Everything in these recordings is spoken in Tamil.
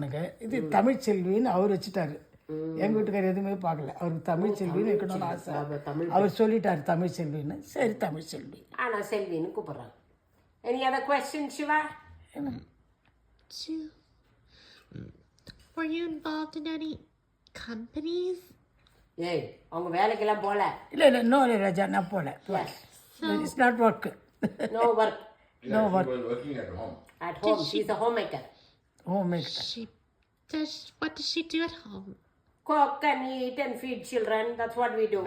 எனக்கு இது தமிழ் செல்வின்னு அவர் வச்சுட்டாரு. எங்கள் வீட்டுக்காரர் எதுவுமே பார்க்கல. அவருக்கு தமிழ் செல்வின்னு வைக்கணும்னு ஆசை. அவர் சொல்லிட்டார் தமிழ் செல்வின்னு. சரி தமிழ் செல்வி. ஆனால் செல்வின்னு கூப்பிட்றாங்க. Any other questions, Shiva? Were you involved in any companies? ஏய் அவங்க வேலைக்கெல்லாம் போகல. இல்லை இல்லை நோ ராஜா நான் போகல. It's not work. No work. No work. She was working at home. At home. She's a homemaker. What does she do at home? Cook and eat and feed children. That's what we do.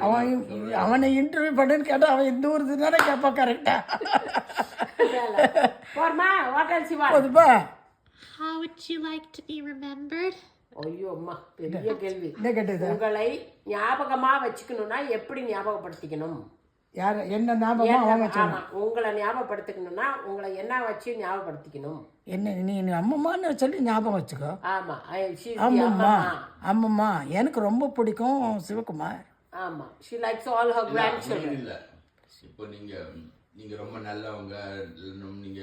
அவனை இன்டர்வியூ பண்ணுன்னு கேட்டால் அவன் இந்த ஊர் தானே கேட்பான் கரெக்டாக. Porma, what else you want? போதுப்பா. How would you like to be remembered? ஐயோ அம்மா பெரிய கேள்வி. என்ன கேட்டது? உங்களை ஞாபகமாக வச்சுக்கணும்னா எப்படி ஞாபகப்படுத்திக்கணும்? யார் என்ன ஞாபகமா அவங்க ஆமா உங்களை ஞாபகப்படுத்திக்கணும்னா உங்களை என்ன வச்சு ஞாபகப்படுத்திக்கணும்? என்ன நீ அம்மம்மான்னு சொல்லி ஞாபகம் வச்சுக்கோ. ஆமா அம்மம்மா அம்மம்மா எனக்கு ரொம்ப பிடிக்கும் சிவகுமார். ஆமா she likes all her grandchildren. இல்ல இப்போ நீங்க ரொம்ப நல்லவங்க, நீங்க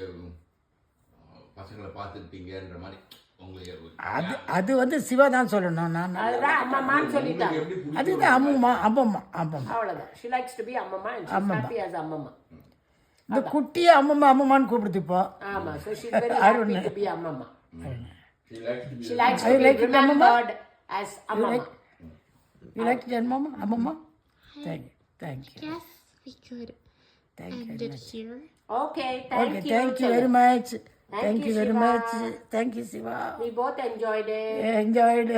பசங்களை பார்த்துட்டீங்கன்ற மாதிரி அது வந்து சிவா தான் சொல்லணும். நான் அதுதான் அம்மம்மான்னு சொல்லிட்டாங்க. அதுதான் அம்மம்மா அம்மம்மா அம்மம்மா அவ்வளவுதான். she likes to be அம்மம்மா and she's happy as அம்மம்மா. இந்த குட்டியை அம்மம்மா அம்மம்மான்னு கூப்பிடுது இப்போ. ஆமா so she's very happy to be அம்மம்மா. she likes to be remembered as அம்மம்மா. You like it அம்மம்மா அம்மம்மா? Thank you. Yes, we could end it here. Okay, thank you. Thank you very much. Thank you very much. Thank you, Siva. We both enjoyed it. Enjoyed.